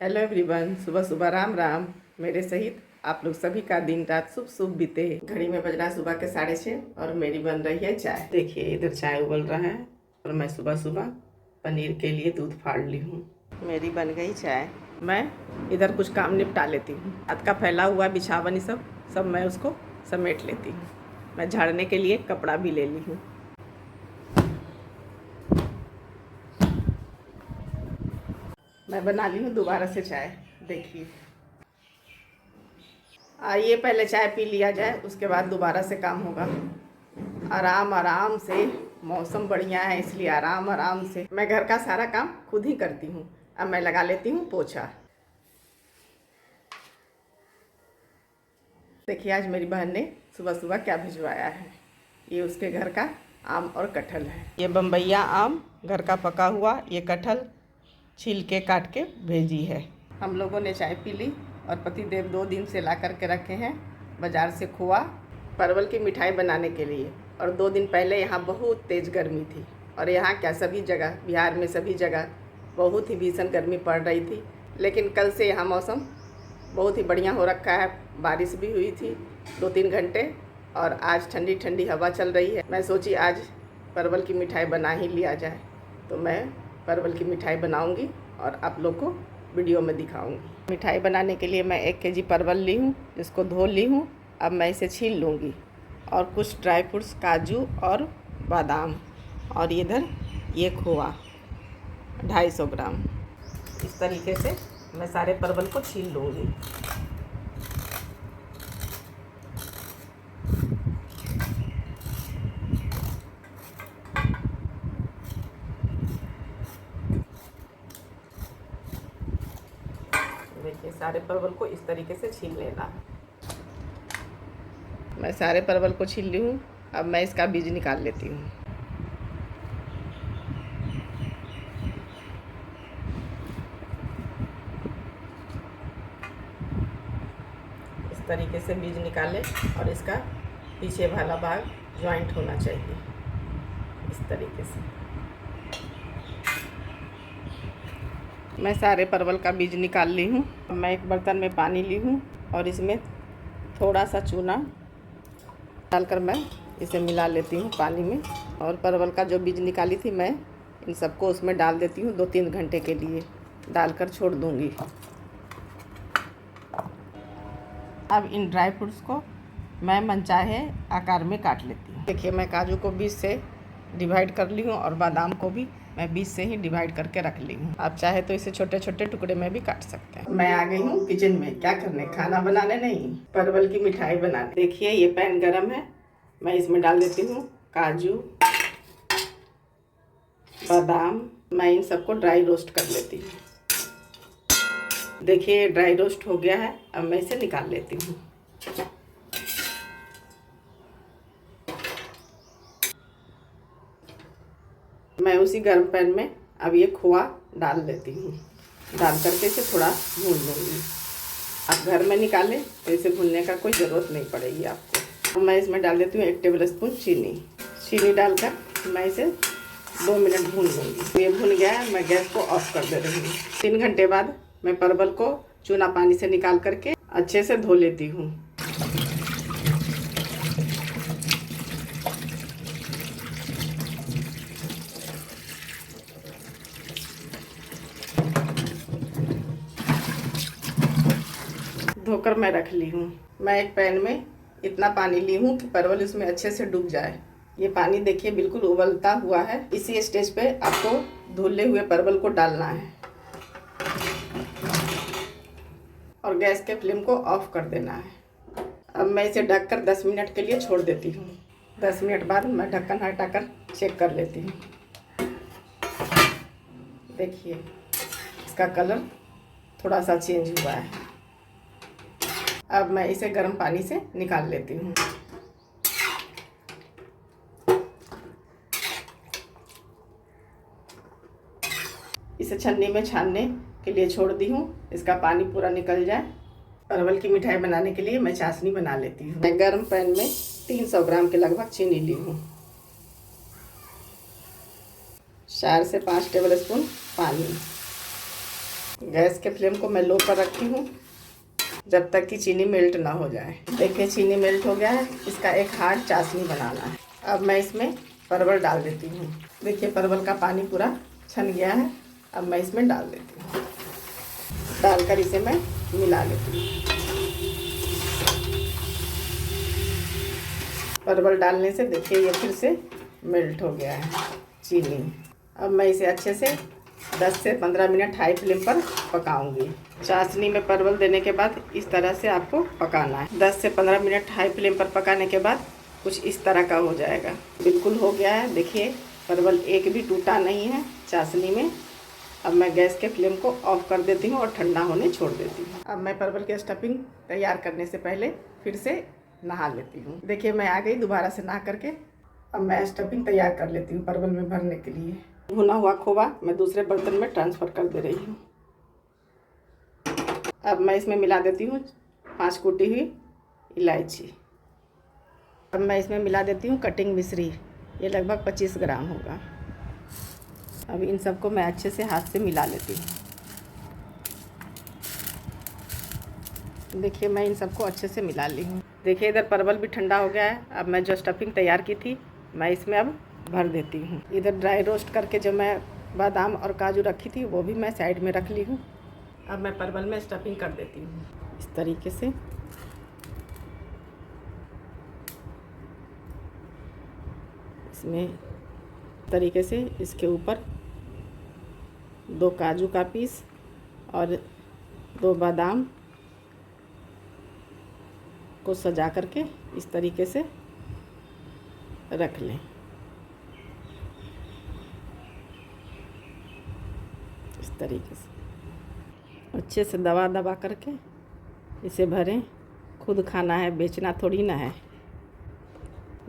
Hello everyone, सुबह सुबह राम राम। मेरे सहित आप लोग सभी का दिन रात शुभ शुभ बीते। घड़ी में बज रहा है सुबह के 6:30 और मेरी बन रही है चाय। देखिए इधर चाय उबल रहा है और मैं सुबह सुबह पनीर के लिए दूध फाड़ ली हूँ। मेरी बन गई चाय। मैं इधर कुछ काम निपटा लेती हूँ। हाथ का फैला हुआ बिछावन सब मैं उसको समेट लेती हूँ। मैं झाड़ने के लिए कपड़ा भी ले ली हूँ। मैं बना ली हूँ दोबारा से चाय। देखिए, आइए पहले चाय पी लिया जाए, उसके बाद दोबारा से काम होगा। आराम आराम से, मौसम बढ़िया है इसलिए आराम आराम से मैं घर का सारा काम खुद ही करती हूँ। अब मैं लगा लेती हूँ पोछा। देखिए आज मेरी बहन ने सुबह सुबह क्या भिजवाया है। ये उसके घर का आम और कटहल है। ये बम्बैया आम घर का पका हुआ, ये कटहल छील के काट के भेजी है। हम लोगों ने चाय पी ली और पतिदेव 2 दिन से ला करके रखे हैं बाज़ार से खोआ परवल की मिठाई बनाने के लिए। और 2 दिन पहले यहाँ बहुत तेज़ गर्मी थी और यहाँ क्या सभी जगह बिहार में सभी जगह बहुत ही भीषण गर्मी पड़ रही थी। लेकिन कल से यहाँ मौसम बहुत ही बढ़िया हो रखा है। बारिश भी हुई थी 2-3 घंटे और आज ठंडी ठंडी हवा चल रही है। मैं सोची आज परवल की मिठाई बना ही लिया जाए, तो मैं परवल की मिठाई बनाऊंगी और आप लोग को वीडियो में दिखाऊंगी। मिठाई बनाने के लिए मैं 1 केजी परवल ली हूँ, जिसको धो ली हूँ। अब मैं इसे छील लूँगी और कुछ ड्राई फ्रूट्स काजू और बादाम और इधर ये खोआ 250 ग्राम। इस तरीके से मैं सारे परवल को छील लूँगी। देखिए सारे परवल को इस तरीके से छील लेना है। मैं सारे परवल को छील ली हूँ। अब मैं इसका बीज निकाल लेती हूँ। इस तरीके से बीज निकालें और इसका पीछे वाला भाग ज्वाइंट होना चाहिए। इस तरीके से मैं सारे परवल का बीज निकाल ली हूँ। मैं एक बर्तन में पानी ली हूँ और इसमें थोड़ा सा चूना डालकर मैं इसे मिला लेती हूँ पानी में। और परवल का जो बीज निकाली थी मैं इन सबको उसमें डाल देती हूँ। 2-3 घंटे के लिए डालकर छोड़ दूँगी। अब इन ड्राई फ्रूट्स को मैं मनचाहे आकार में काट लेती हूँ। देखिए मैं काजू को बीच से डिवाइड कर ली हूँ और बादाम को भी मैं बीच से ही डिवाइड करके रख ली हूँ। आप चाहे तो इसे छोटे छोटे टुकड़े में भी काट सकते हैं। मैं आ गई हूँ किचन में। क्या करने, खाना बनाने नहीं, परवल की मिठाई बनाने। देखिए ये पैन गरम है, मैं इसमें डाल देती हूँ काजू बादाम। मैं इन सबको ड्राई रोस्ट कर लेती हूँ। देखिए ड्राई रोस्ट हो गया है। अब मैं इसे निकाल लेती हूँ। मैं उसी गर्म पैन में अब ये खोआ डाल देती हूँ। डाल करके इसे थोड़ा भून लूँगी। आप घर में निकालें तो इसे भूनने का कोई ज़रूरत नहीं पड़ेगी आपको। मैं इसमें डाल देती हूँ 1 टेबल स्पून चीनी डालकर मैं इसे 2 मिनट भून लूँगी। ये भून गया है, मैं गैस को ऑफ कर दे रही हूँ। 3 घंटे बाद मैं परवल को चूना पानी से निकाल करके अच्छे से धो लेती हूँ। धोकर मैं रख ली हूँ। मैं एक पैन में इतना पानी ली हूँ कि परवल इसमें अच्छे से डूब जाए। ये पानी देखिए बिल्कुल उबलता हुआ है। इसी स्टेज पे आपको धुले हुए परवल को डालना है और गैस के फ्लेम को ऑफ कर देना है। अब मैं इसे ढककर 10 मिनट के लिए छोड़ देती हूँ। 10 मिनट बाद मैं ढक्कन हटाकर चेक कर लेती हूँ। देखिए इसका कलर थोड़ा सा चेंज हुआ है। अब मैं इसे गर्म पानी से निकाल लेती हूँ। इसे छन्नी में छानने के लिए छोड़ दी हूँ, इसका पानी पूरा निकल जाए। परवल की मिठाई बनाने के लिए मैं चाशनी बना लेती हूँ। मैं गर्म पैन में 300 ग्राम के लगभग चीनी ली हूँ। 4 से 5 टेबल स्पून पानी गैस के फ्लेम को मैं लो पर रखी हूँ जब तक कि चीनी मेल्ट ना हो जाए। देखिए चीनी मेल्ट हो गया है। इसका एक हार्ड चाशनी बनाना है। अब मैं इसमें परवल डाल देती हूँ। देखिए परवल का पानी पूरा छन गया है। अब मैं इसमें डाल देती हूँ। डालकर इसे मैं मिला लेती हूँ। परवल डालने से देखिए ये फिर से मेल्ट हो गया है चीनी। अब मैं इसे अच्छे से 10 से 15 मिनट हाई फ्लेम पर पकाऊंगी। चाशनी में परवल देने के बाद इस तरह से आपको पकाना है। 10 से 15 मिनट हाई फ्लेम पर पकाने के बाद कुछ इस तरह का हो जाएगा। बिल्कुल हो गया है। देखिए परवल एक भी टूटा नहीं है चाशनी में। अब मैं गैस के फ्लेम को ऑफ कर देती हूँ और ठंडा होने छोड़ देती हूँ। अब मैं परवल की स्टफिंग तैयार करने से पहले फिर से नहा लेती हूँ। देखिए मैं आ गई दोबारा से नहा करके। अब मैं स्टफिंग तैयार कर लेती हूँ परवल में भरने के लिए। भुना हुआ खोवा मैं दूसरे बर्तन में ट्रांसफ़र कर दे रही हूँ। अब मैं इसमें मिला देती हूँ 5 कूटी हुई इलायची। अब मैं इसमें मिला देती हूँ कटिंग मिश्री। ये लगभग 25 ग्राम होगा। अब इन सबको मैं अच्छे से हाथ से मिला लेती हूँ। देखिए मैं इन सबको अच्छे से मिला ली हूँ। देखिए इधर परवल भी ठंडा हो गया है। अब मैं जो स्टफिंग तैयार की थी मैं इसमें अब भर देती हूँ। इधर ड्राई रोस्ट करके जो मैं बादाम और काजू रखी थी वो भी मैं साइड में रख ली हूँ। अब मैं परवल में स्टफिंग कर देती हूँ इस तरीके से। इसमें तरीके से इसके ऊपर 2 काजू का पीस और 2 बादाम को सजा करके इस तरीके से रख लें। इस तरीके से अच्छे से दबा दबा करके इसे भरें। खुद खाना है, बेचना थोड़ी ना है।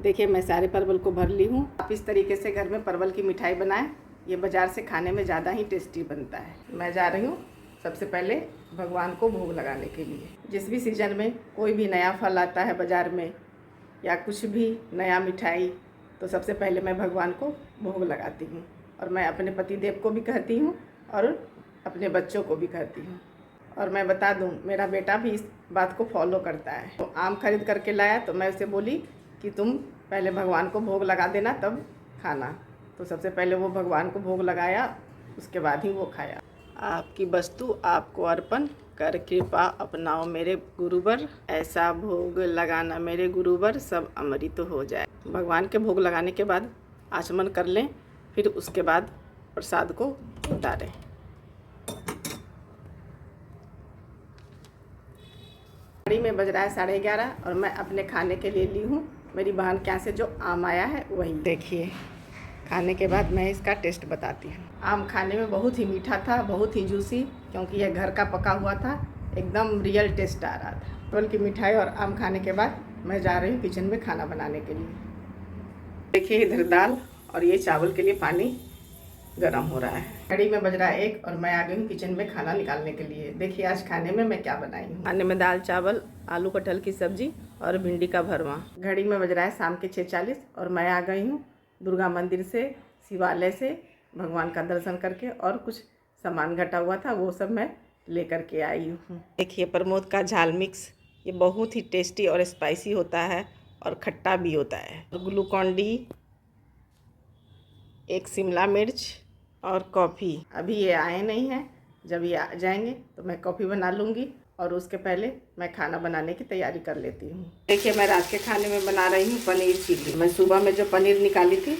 देखिए मैं सारे परवल को भर ली हूँ। आप इस तरीके से घर में परवल की मिठाई बनाएं। ये बाज़ार से खाने में ज़्यादा ही टेस्टी बनता है। मैं जा रही हूँ सबसे पहले भगवान को भोग लगाने के लिए। जिस भी सीज़न में कोई भी नया फल आता है बाज़ार में या कुछ भी नया मिठाई, तो सबसे पहले मैं भगवान को भोग लगाती हूँ। और मैं अपने पति देव को भी कहती हूँ और अपने बच्चों को भी कहती हूँ। और मैं बता दूँ मेरा बेटा भी इस बात को फॉलो करता है। तो आम खरीद करके लाया तो मैं उसे बोली कि तुम पहले भगवान को भोग लगा देना तब खाना। तो सबसे पहले वो भगवान को भोग लगाया, उसके बाद ही वो खाया। आपकी वस्तु आपको अर्पण कर कृपा अपनाओ मेरे गुरुवर, ऐसा भोग लगाना मेरे गुरुवर सब अमृत हो जाए। भगवान के भोग लगाने के बाद आचमन कर लें, फिर उसके बाद प्रसाद को उतारें। घड़ी में बज रहा है 11:30 और मैं अपने खाने के लिए ली हूँ मेरी बहन के यहाँ से जो आम आया है वही। देखिए खाने के बाद मैं इसका टेस्ट बताती हूँ। आम खाने में बहुत ही मीठा था, बहुत ही जूसी, क्योंकि यह घर का पका हुआ था। एकदम रियल टेस्ट आ रहा था। परवल की मिठाई और आम खाने के बाद मैं जा रही हूँ किचन में खाना बनाने के लिए। देखिए इधर दाल और ये चावल के लिए पानी गर्म हो रहा है। घड़ी में बज रहा है 1 और मैं आ गई हूँ किचन में खाना निकालने के लिए। देखिए आज खाने में मैं क्या बनाई हूँ। खाने में दाल चावल, आलू कटहल की सब्जी और भिंडी का भरवा। घड़ी में बज रहा है शाम के 6:40 और मैं आ गई हूँ दुर्गा मंदिर से, शिवालय से भगवान का दर्शन करके, और कुछ सामान घटा हुआ था वो सब मैं लेकर के आई हूँ। देखिए प्रमोद का झाल मिक्स, ये बहुत ही टेस्टी और स्पाइसी होता है और खट्टा भी होता है। ग्लूकॉन डी, एक शिमला मिर्च और कॉफ़ी। अभी ये आए नहीं हैं, जब ये आ जाएंगे तो मैं कॉफ़ी बना लूँगी और उसके पहले मैं खाना बनाने की तैयारी कर लेती हूँ। देखिए मैं रात के खाने में बना रही हूँ पनीर चिल्ली। मैं सुबह में जो पनीर निकाली थी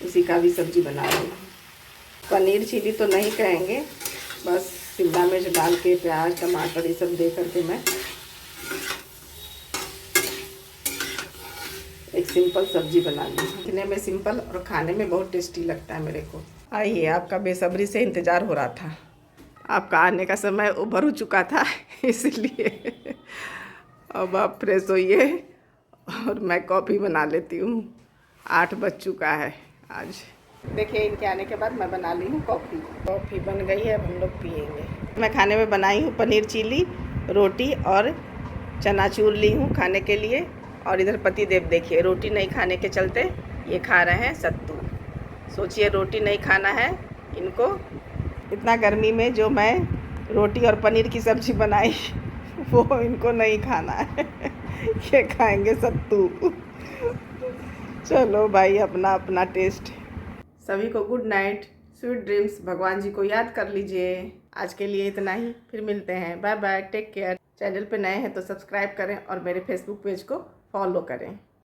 उसी का भी सब्जी बना रही हूँ। पनीर चिल्ली तो नहीं कहेंगे, बस शिमला मिर्च डाल के प्याज टमाटर ये सब दे करके मैं एक सिंपल सब्जी बना ली। दिखने में सिंपल और खाने में बहुत टेस्टी लगता है मेरे को। आइए, आपका बेसब्री से इंतज़ार हो रहा था। आपका आने का समय ओवर हो चुका था, इसलिए अब आप फ्रेश होइए और मैं कॉफ़ी बना लेती हूँ। 8 बज चुका है आज। देखिए इनके आने के बाद मैं बना ली हूँ कॉफ़ी। कॉफ़ी बन गई है, अब हम लोग पियेंगे। मैं खाने में बनाई हूँ पनीर चिल्ली, रोटी और चनाचूर ली हूँ खाने के लिए। और इधर पति देव देखिए रोटी नहीं खाने के चलते ये खा रहे हैं सत्तू। सोचिए रोटी नहीं खाना है इनको इतना गर्मी में जो मैं रोटी और पनीर की सब्ज़ी बनाई वो इनको नहीं खाना है। ये खाएंगे सत्तू। चलो भाई, अपना अपना टेस्ट। सभी को गुड नाइट, स्वीट ड्रीम्स। भगवान जी को याद कर लीजिए। आज के लिए इतना ही, फिर मिलते हैं। Bye bye, take care. Channel पे नए हैं तो सब्सक्राइब करें और मेरे फेसबुक पेज को फॉलो करें।